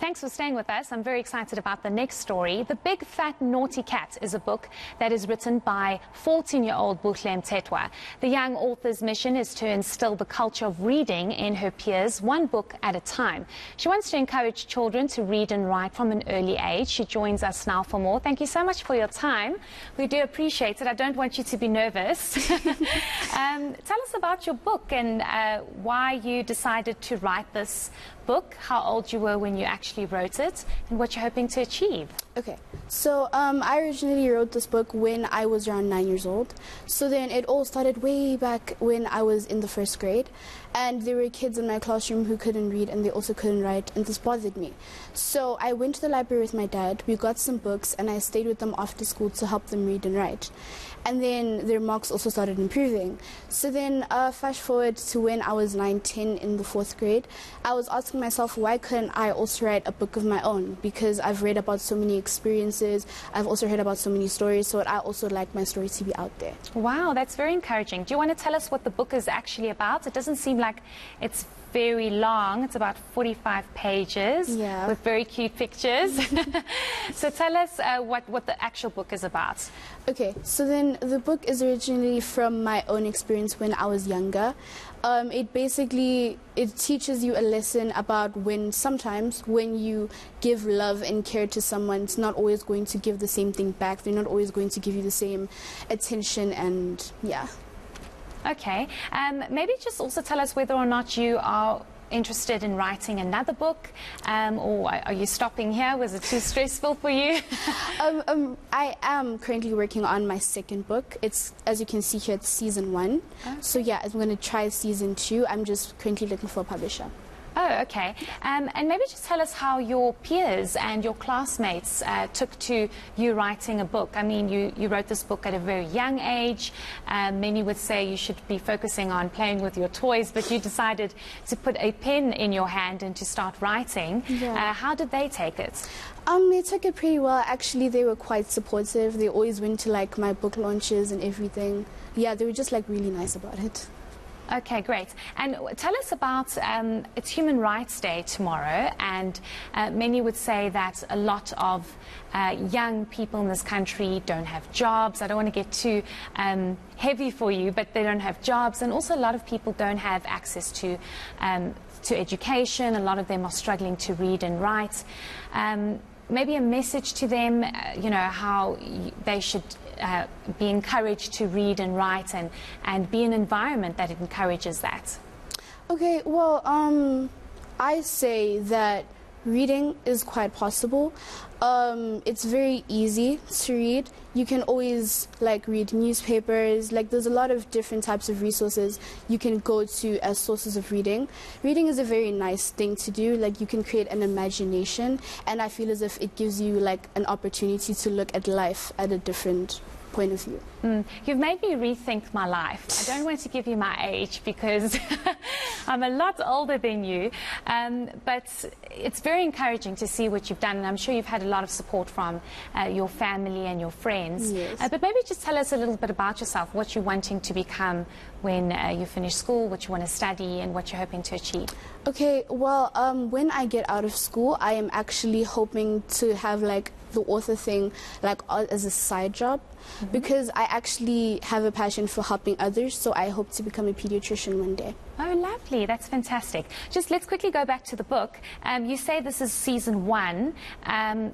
Thanks for staying with us. I'm very excited about the next story. The Big Fat Naughty Cat is a book that is written by 14-year-old Buhle Mthethwa. The young author's mission is to instill the culture of reading in her peers, one book at a time. She wants to encourage children to read and write from an early age. She joins us now for more. Thank you so much for your time. We do appreciate it. I don't want you to be nervous. Tell us about your book and why you decided to write this book, how old you were when you actually wrote it, and what you're hoping to achieve. Okay, so I originally wrote this book when I was around 9 years old. So then it all started way back when I was in the first grade, and there were kids in my classroom who couldn't read and they also couldn't write, and this bothered me. So I went to the library with my dad, we got some books, and I stayed with them after school to help them read and write. And then their marks also started improving. So then fast forward to when I was 9, 10 in the 4th grade, I was asking myself, why couldn't I also write a book of my own? Because I've read about so many experiences, I've also heard about so many stories, so I also like my story to be out there. Wow, that's very encouraging. Do you want to tell us what the book is actually about? It doesn't seem like it's very long. It's about 45 pages with very cute pictures. So tell us what the actual book is about. Okay, so then the book is originally from my own experience when I was younger. It teaches you a lesson about sometimes when you give love and care to someone, it's not always going to give the same thing back. They're not always going to give you the same attention, and yeah. Okay, maybe just also tell us whether or not you are interested in writing another book, or are you stopping here? Was it too stressful for you? I am currently working on my second book. It's, as you can see here, it's season 1. Okay. So yeah, I'm going to try season 2. I'm just currently looking for a publisher. Oh, okay. And maybe just tell us how your peers and your classmates took to you writing a book. I mean, you wrote this book at a very young age. Many would say you should be focusing on playing with your toys, but you decided to put a pen in your hand and to start writing. Yeah. How did they take it? They took it pretty well. Actually, they were quite supportive. They always went to like my book launches and everything. Yeah, they were just like really nice about it. Okay, great. And tell us about, it's Human Rights Day tomorrow, and many would say that a lot of young people in this country don't have jobs. I don't want to get too heavy for you, but they don't have jobs, and also a lot of people don't have access to education. A lot of them are struggling to read and write. Maybe a message to them, how they should be encouraged to read and write and be an environment that encourages that. Okay, well, I say that reading is quite possible. It's very easy to read. You can always read newspapers. There's a lot of different types of resources you can go to as sources of reading. Reading is a very nice thing to do. You can create an imagination, and I feel as if it gives you an opportunity to look at life at a different point of view. You've made me rethink my life. I don't want to give you my age because I'm a lot older than you, but it's very encouraging to see what you've done, and I'm sure you've had a lot of support from your family and your friends. Yes. But maybe just tell us a little bit about yourself, what you're wanting to become when you finish school, what you want to study, and what you're hoping to achieve. Okay, well, when I get out of school, I am actually hoping to have the author thing as a side job, because I actually have a passion for helping others, so I hope to become a pediatrician one day. Oh, lovely. That's fantastic. Just let's quickly go back to the book. You say this is season 1.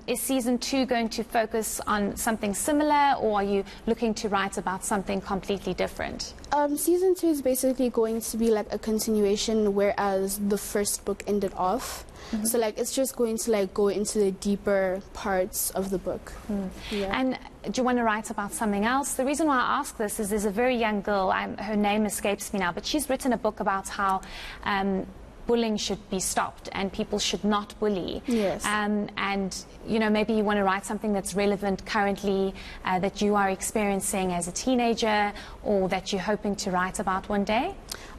Is season 2 going to focus on something similar, or are you looking to write about something completely different? Season 2 is basically going to be a continuation, whereas the first book ended off. So it's just going to go into the deeper parts of the book. Yeah. And do you want to write about something else? The reason why I ask this is there's a very young girl, her name escapes me now, but she's written a book about how bullying should be stopped and people should not bully. Yes. And maybe you want to write something that's relevant currently, that you are experiencing as a teenager, or that you're hoping to write about one day?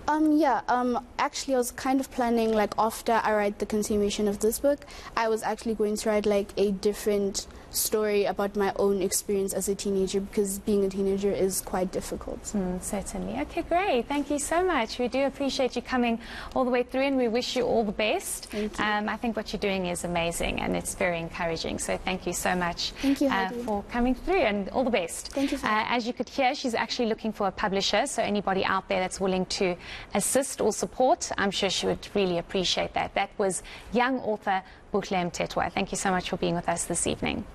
Actually I was kind of planning, like, after I write the continuation of this book, I was actually going to write like a different story about my own experience as a teenager, because being a teenager is quite difficult. Certainly. Okay, great. Thank you so much. We do appreciate you coming all the way through, and we wish you all the best. Thank you. I think what you're doing is amazing, and it's very encouraging. So thank you so much Thank you, Heidi. for coming through, and all the best. Thank you so much. As you could hear, she's actually looking for a publisher, so anybody out there that's willing to assist or support, I'm sure she would really appreciate that. That was young author Buhle Mthethwa. Thank you so much for being with us this evening.